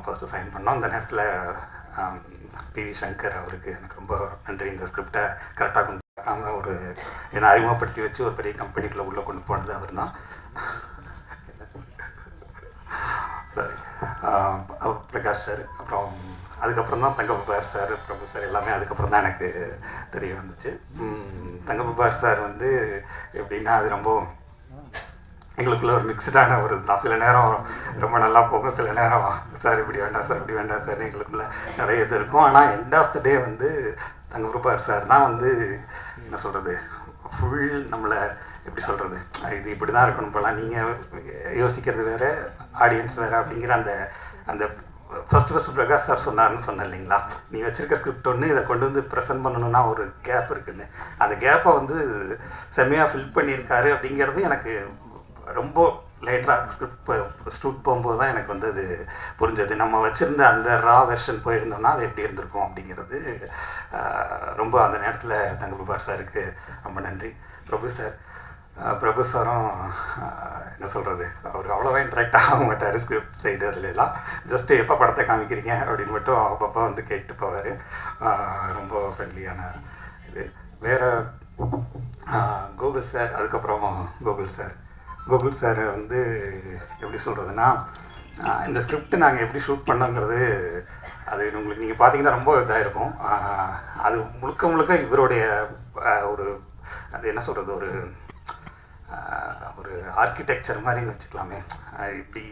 First sign பண்ணோம். அந்த நேரத்தில் பிவி சங்கர் அவருக்கு எனக்கு ரொம்ப நன்றி. இந்த ஸ்கிரிப்டை கரெக்டாக கொண்டு பார்க்காம ஒரு என்னை அறிமுகப்படுத்தி வச்சு ஒரு பெரிய கம்பெனிக்குள்ளே உள்ளே கொண்டு போனது அவர் தான். சரி, பிரகாஷ் சார், அப்புறம் அதுக்கப்புறம் தான் தங்கப்பார் சார், பிரபு சார் எல்லாமே அதுக்கப்புறம் தான் எனக்கு தெரிய வந்துச்சு. தங்கப்பார் சார் வந்து எப்படின்னா அது ரொம்ப எங்களுக்குள்ள ஒரு மிக்சடான ஒரு தான். சில நேரம் ரொம்ப நல்லா போகும், சில நேரம் சார் இப்படி வேண்டாம் சார் இப்படி வேண்டாம் சார் எங்களுக்குள்ள நிறைய இது இருக்கும். ஆனால் எண்ட் ஆஃப் த டே வந்து தங்கப்பார் சார் தான் வந்து என்ன சொல்கிறது, ஃபுல் நம்மளை எப்படி சொல்கிறது, இது இப்படி தான் இருக்கணும் போலாம், நீங்கள் யோசிக்கிறது வேறு ஆடியன்ஸ் வேறு அப்படிங்கிற அந்த அந்த ஃபஸ்ட்டு பிரகாஷ் சார் சொன்னார்னு சொன்னேன் இல்லைங்களா, நீ வச்சுருக்க ஸ்கிரிப்ட் ஒன்று இதை கொண்டு வந்து ப்ரெசென்ட் பண்ணணுன்னா ஒரு கேப் இருக்குதுன்னு, அந்த கேப்பை வந்து செம்மையாக ஃபில் பண்ணியிருக்காரு அப்படிங்கிறது எனக்கு ரொம்ப லேட்டராக ஸ்கிரிப்ட் போகும்போது தான் எனக்கு வந்து அது புரிஞ்சது. நம்ம வச்சுருந்த அந்த ரா வெர்ஷன் போயிருந்தோம்னா அது எப்படி இருந்திருக்கும் அப்படிங்கிறது ரொம்ப அந்த நேரத்தில் தங்கப்பார் சாருக்கு ரொம்ப நன்றி. பிரபு சாரும் என்ன சொல்கிறது, அவர் அவ்வளோவா இன்ட்ராக்ட் ஆக மாட்டார் ஸ்கிரிப்ட் சைடு அதுலாம். ஜஸ்ட்டு எப்போ படத்தை காமிக்கிறீங்க அப்படின்னு மட்டும் அப்பப்போ வந்து கேட்டு போவார். ரொம்ப ஃப்ரெண்ட்லியான இது. வேறு கோகுல் சார், அதுக்கப்புறம் கோகுல் சார் வந்து எப்படி சொல்கிறதுனா, இந்த ஸ்கிரிப்ட் நாங்கள் எப்படி ஷூட் பண்ணோங்கிறது அது உங்களுக்கு நீங்கள் பார்த்தீங்கன்னா ரொம்ப இதாக இருக்கும். அது முழுக்க இவருடைய ஒரு அது என்ன சொல்கிறது, ஒரு ஆர்கிடெக்சர் மாதிரின்னு வச்சுக்கலாமே. இப்படி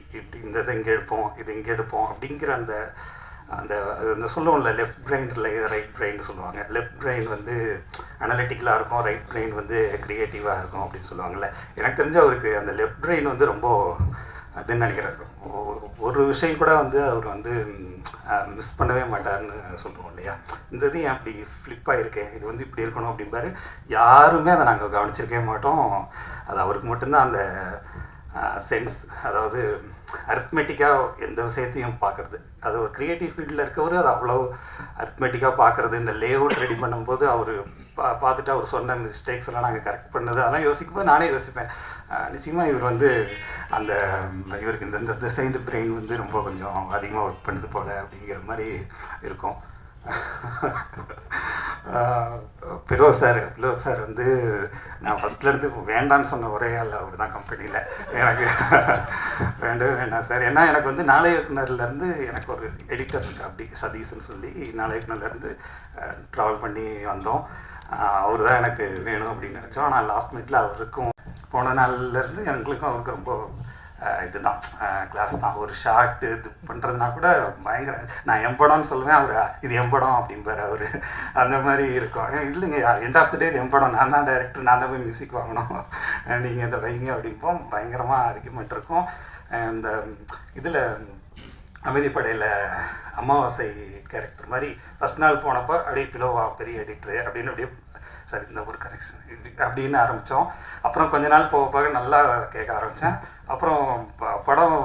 இந்த இதை இங்கே எடுப்போம், இது இங்கே எடுப்போம் அப்படிங்கிற அந்த அந்த அந்த சொல்லுவோம்ல, லெஃப்ட் பிரெயின் ரைட் பிரெயின் சொல்லுவாங்க. லெஃப்ட் பிரெயின் வந்து அனலிட்டிக்கலாக இருக்கும், ரைட் பிரெயின் வந்து க்ரியேட்டிவாக இருக்கும் அப்படின்னு சொல்லுவாங்கள்ல. எனக்கு தெரிஞ்ச அவருக்கு அந்த லெஃப்ட் பிரெயின் வந்து ரொம்ப அதுன்னு நினைக்கிறேன். ஒரு விஷயம் கூட வந்து அவர் வந்து மிஸ் பண்ணவே மாட்டார்னு சொல்லுவோம் இல்லையா. இந்த இது ஏன் அப்படி ஃப்ளிப்பாக இருக்கே, இது வந்து இப்படி இருக்கணும் அப்படிம்பாரு. யாருமே அதை நாங்கள் கவனிச்சிருக்கவே மாட்டோம். அது அவருக்கு மட்டும்தான் அந்த சென்ஸ், அதாவது அரித்மெட்டிக்காக எந்த விஷயத்தையும் பார்க்குறது. அது ஒரு க்ரியேட்டிவ் ஃபீல்டில் இருக்கவர் அது அவ்வளோ அரித்மெட்டிக்காக பார்க்குறது. இந்த லே அவுட் ரெடி பண்ணும்போது அவர் பார்த்துட்டு அவர் சொன்ன மிஸ்டேக்ஸ் எல்லாம் நாங்கள் கரெக்ட் பண்ணது அதெல்லாம் யோசிக்கும்போது நானே யோசிப்பேன், நிச்சயமாக இவர் வந்து அந்த இவருக்கு இந்த டிசைன்டு பிரெயின் வந்து ரொம்ப கொஞ்சம் அதிகமாக ஒர்க் பண்ணுது போல் அப்படிங்கிற மாதிரி இருக்கும். பிரோஸ் சார் வந்து நான் ஃபஸ்ட்லேருந்து வேண்டான்னு சொன்ன ஒரே ஆள் அவர் தான் கம்பெனியில். எனக்கு வேண்டவே வேண்டாம் சார், ஏன்னா எனக்கு வந்து நாளை இயக்குனர்லேருந்து எனக்கு ஒரு எடிட்டர் இருக்குது அப்படி சதீஷ்னு சொல்லி, நாளை இயக்குனர்லேருந்து ட்ராவல் பண்ணி வந்தோம். அவர் தான் எனக்கு வேணும் அப்படின்னு நினச்சோம். ஆனால் லாஸ்ட் மினிட்ல அவருக்கும் போன நாள்லேருந்து எங்களுக்கும் அவருக்கு ரொம்ப இதுதான் கிளாஸ் தான். ஒரு ஷார்ட்டு இது பண்ணுறதுனா கூட பயங்கர, நான் எம்படம்னு சொல்லுவேன், அவர் இது எம்படம் அப்படிம்பார் அவர். அந்த மாதிரி இருக்கும். இல்லைங்க, எண்ட் ஆஃப் த டே எம்படம், நான் தான் டைரக்டர், நான் தான் போய் மியூசிக் வாங்கணும், நீங்கள் இதை வைங்க அப்படிம்போம். பயங்கரமாக ஆர்கியூமெண்ட் இருக்கும். இந்த இதில் அமைதிப்படையில் அமாவாசை கேரக்டர் மாதிரி ஃபஸ்ட் நாள் போனப்போ அப்படியே பிலோவா பெரிய எடிட்ரு அப்படின்னு அப்படியே சரி இந்த ஒரு கரெக்ஷன் அப்படின்னு ஆரம்பித்தோம். அப்புறம் கொஞ்ச நாள் போக நல்லா கேட்க ஆரம்பித்தேன். அப்புறம் படம்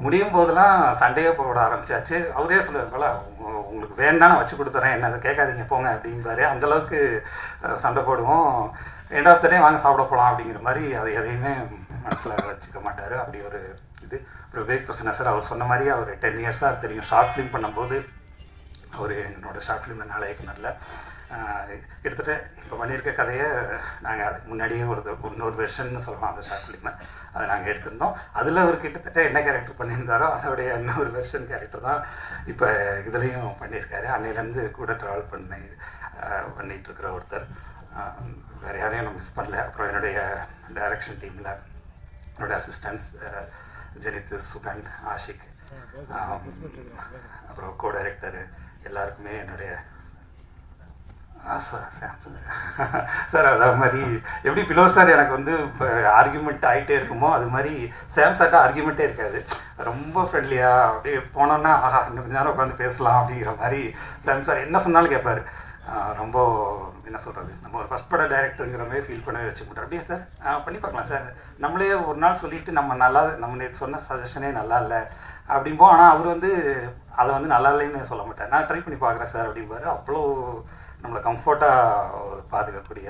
முடியும் போதெல்லாம் சண்டையே போட ஆரம்பித்தாச்சு. அவரே சொல்லுவார், போல உங்களுக்கு வேணான்னு வச்சு கொடுத்துறேன், என்ன அதை கேட்காதீங்க போங்க அப்படிம்பாரு. அந்தளவுக்கு சண்டை போடுவோம். எண்ட் ஆஃப் த டே வாங்க சாப்பிட போகலாம் அப்படிங்கிற மாதிரி அதை எதையுமே மனசில் வச்சுக்க மாட்டார். அப்படி ஒரு இது. அப்புறம் விவேக் பிரசன்னா சார், அவர் சொன்ன மாதிரி அவர் 10 இயர்ஸாக தெரியும். ஷார்ட் ஃபிலிம் பண்ணும்போது அவர் என்னோடய ஷார்ட் ஃபிலிம் நாளை இயக்குனரில் கிட்டத்தட்ட இப்போ பண்ணியிருக்க கதையை நாங்கள் அதுக்கு முன்னாடியே இன்னொரு வெர்ஷன்னு சொல்லலாம். அந்த ஷார்ட் ஃபிலிமை அதை நாங்கள் எடுத்திருந்தோம். அதில் அவர் கிட்டத்தட்ட என்ன கேரக்டர் பண்ணியிருந்தாரோ அதோடைய இன்னொரு வெர்ஷன் கேரக்டர் தான் இப்போ இதுலேயும் பண்ணியிருக்காரு. அன்னையிலேருந்து கூட ட்ராவல் பண்ணிகிட்ருக்கிற ஒருத்தர். வேறு யாரையும் நான் மிஸ் பண்ணல. அப்புறம் என்னுடைய டைரக்ஷன் டீமில் என்னுடைய அசிஸ்டன்ட்ஸ் ஜெனித், சுகன், ஆஷிக், அப்புறம் கோ டைரக்டரு எல்லாருக்குமே என்னுடைய சார் அதே மாதிரி எப்படி பிலோ சார் எனக்கு வந்து இப்போ ஆர்கியூமெண்ட் ஆகிட்டே இருக்குமோ அது மாதிரி சாம் சார்ட்ட ஆர்கியூமெண்ட்டே இருக்காது. ரொம்ப ஃப்ரெண்ட்லியாக அப்படியே போனோன்னா ஆஹா இன்னும் கொஞ்ச நேரம் உட்காந்து பேசலாம் அப்படிங்கிற மாதிரி சாம் சார் என்ன சொன்னாலும் கேட்பார். ரொம்ப என்ன சொல்கிறது, நம்ம ஒரு ஃபஸ்ட் பட டைரக்டருங்கிற மாதிரி ஃபீல் பண்ணவே வச்சு மாட்டார். அப்படியே சார் பண்ணி பார்க்கலாம் சார், நம்மளே ஒரு நாள் சொல்லிவிட்டு நம்ம நேற்று சொன்ன சஜஷனே நல்லா இல்லை அப்படிம்போம். ஆனால் அவர் வந்து அதை வந்து நல்லா இல்லைன்னு சொல்ல மாட்டார். நான் ட்ரை பண்ணி பார்க்குறேன் சார் அப்படிம்பாரு. அவ்வளோ நம்மளை கம்ஃபர்ட்டாக பார்த்துக்கக்கூடிய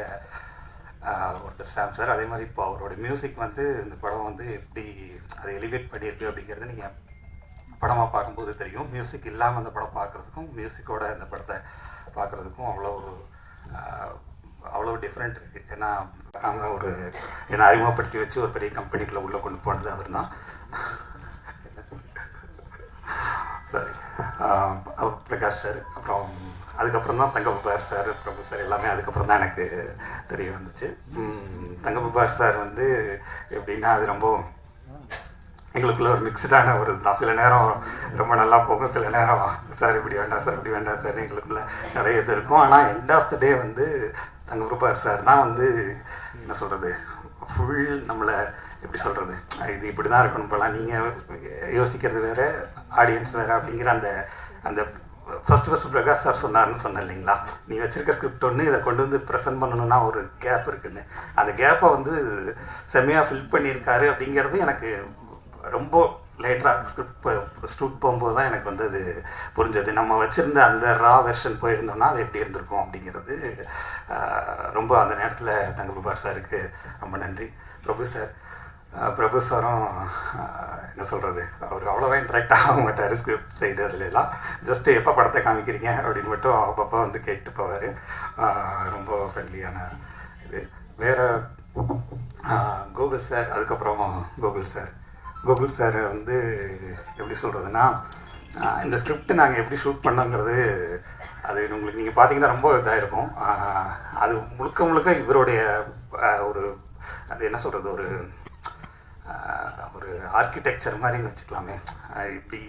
ஒருத்தர் சாம் சார். அதே மாதிரி இப்போ அவரோட மியூசிக் வந்து இந்த படம் வந்து எப்படி அதை எலிவேட் பண்ணியிருக்கு அப்படிங்கிறது நீங்கள் படமாக பார்க்கும்போது தெரியும். மியூசிக் இல்லாமல் அந்த படம் பார்க்குறதுக்கும் மியூசிக்கோட அந்த படத்தை பார்க்குறதுக்கும் அவ்வளோ டிஃப்ரெண்ட் இருக்குது. ஏன்னா அங்கே என்னை அறிமுகப்படுத்தி வச்சு ஒரு பெரிய கம்பெனிக்குள்ளே உள்ளே கொண்டு போனது அவர் தான். சரி, பிரகாஷ் சார், அப்புறம் அதுக்கப்புறம் தான் தங்கபார் சார், பிரபு சார் எல்லாமே அதுக்கப்புறம் தான் எனக்கு தெரிய வந்துச்சு. தங்கபார் சார் எப்படின்னா அது ரொம்ப எங்களுக்குள்ள ஒரு மிக்சடான ஒரு தான். சில நேரம் ரொம்ப நல்லா போகும், சில நேரம் சார் இப்படி வேண்டாம் சார் இப்படி வேண்டாம் சார் எங்களுக்குள்ள நிறைய இது இருக்கும். ஆனால் எண்ட் ஆஃப் த டே தங்கபார் சார் தான் என்ன சொல்கிறது, ஃபுல் நம்மளை எப்படி சொல்கிறது, இது இப்படி தான் இருக்கணும் போலாம், நீங்கள் யோசிக்கிறது வேறு ஆடியன்ஸ் வேறு அப்படிங்கிற அந்த ஃபஸ்ட்டு பிரகாஷ் சார் சொன்னார்னு சொன்னேன் இல்லைங்களா, நீ வச்சுருக்க ஸ்கிரிப்ட் ஒன்று இதை கொண்டு ப்ரெசென்ட் பண்ணணுன்னா ஒரு கேப் இருக்குன்னு, அந்த கேப்பை செம்மையாக ஃபில் பண்ணியிருக்காரு அப்படிங்கிறது எனக்கு ரொம்ப லேட்டராக ஸ்கிரிப்ட் போகும்போது தான் எனக்கு அது புரிஞ்சது. நம்ம வச்சுருந்த அந்த ரா வெர்ஷன் போயிருந்தோம்னா அது எப்படி இருந்திருக்கும் அப்படிங்கிறது ரொம்ப அந்த நேரத்தில் தங்கபார் சாருக்கு ரொம்ப நன்றி. பிரபு சாரும் என்ன சொல்கிறது, அவர் அவ்வளோவா இன்ட்ராக்ட் ஆக மாட்டார் ஸ்கிரிப்ட் சைடு அதுலாம். ஜஸ்ட்டு எப்போ படத்தை காமிக்கிறீங்க அப்படின்னு மட்டும் அப்பப்போ கேட்டு போவார். ரொம்ப ஃப்ரெண்ட்லியான இது. வேறு கோகுல் சார், அதுக்கப்புறம் கோகுல் சார் எப்படி சொல்கிறதுனா, இந்த ஸ்கிரிப்ட் நாங்கள் எப்படி ஷூட் பண்ணோங்கிறது அது உங்களுக்கு நீங்கள் பார்த்தீங்கன்னா ரொம்ப இதாக இருக்கும். அது முழுக்க இவருடைய அது என்ன சொல்கிறது, ஒரு ஆர்கிடெக்சர் மாதிரின்னு வச்சுக்கலாமே. இப்படி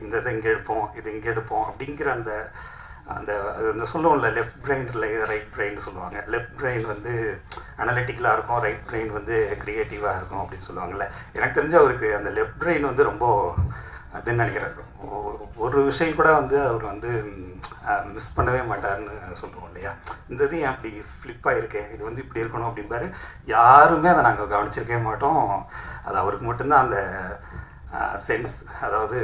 இந்த இதை இங்கே எடுப்போம், இது இங்கே எடுப்போம் அப்படிங்கிற அந்த சொல்லுவோம்ல, லெஃப்ட் பிரெயின் ரைட் பிரெயின் சொல்லுவாங்க. லெஃப்ட் பிரெயின் அனலிட்டிக்கலாக இருக்கும், ரைட் பிரெயின் க்ரியேட்டிவாக இருக்கும் அப்படின்னு சொல்லுவாங்கள்ல. எனக்கு தெரிஞ்ச அவருக்கு அந்த லெஃப்ட் பிரெயின் ரொம்ப அதுன்னு நினைக்கிறேன். ஒரு விஷயம் கூட அவர் மிஸ் பண்ணவே மாட்டார்னு சொல்லுவோம் இல்லையா. இந்த இது ஏன் அப்படி ஃப்ளிப்பாக இருக்கே, இது இப்படி இருக்கணும் அப்படின்பாரு. யாருமே அதை நாங்கள் கவனிச்சிருக்கவே மாட்டோம். அது அவருக்கு மட்டும்தான் அந்த சென்ஸ், அதாவது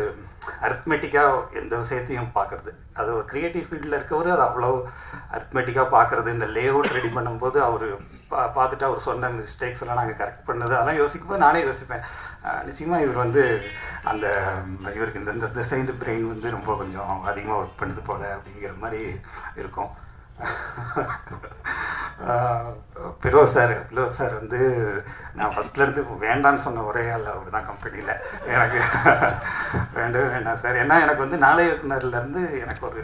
அரித்மெட்டிக்காக எந்த விஷயத்தையும் பார்க்குறது. அது ஒரு க்ரியேட்டிவ் ஃபீல்டில் இருக்கவர் அது அவ்வளோ அரித்மெட்டிக்காக பார்க்குறது. இந்த லே அவுட் ரெடி பண்ணும்போது அவர் பார்த்துட்டு அவர் சொன்ன மிஸ்டேக்ஸ் எல்லாம் நாங்கள் கரெக்ட் பண்ணது அதெல்லாம் யோசிக்கும்போது நானே யோசிப்பேன், நிச்சயமாக இவர் இவருக்கு இந்த சைடு பிரெயின் ரொம்ப கொஞ்சம் அதிகமாக ஒர்க் பண்ணுது போல் அப்படிங்கிற மாதிரி இருக்கும். பிரோஸ் சார் நான் ஃபஸ்ட்லேருந்து வேண்டான்னு சொன்ன ஒரே ஆள் அவர் தான் கம்பெனியில். எனக்கு வேண்டாம் சார், ஏன்னா எனக்கு நாளை இயக்குனர்லேருந்து எனக்கு ஒரு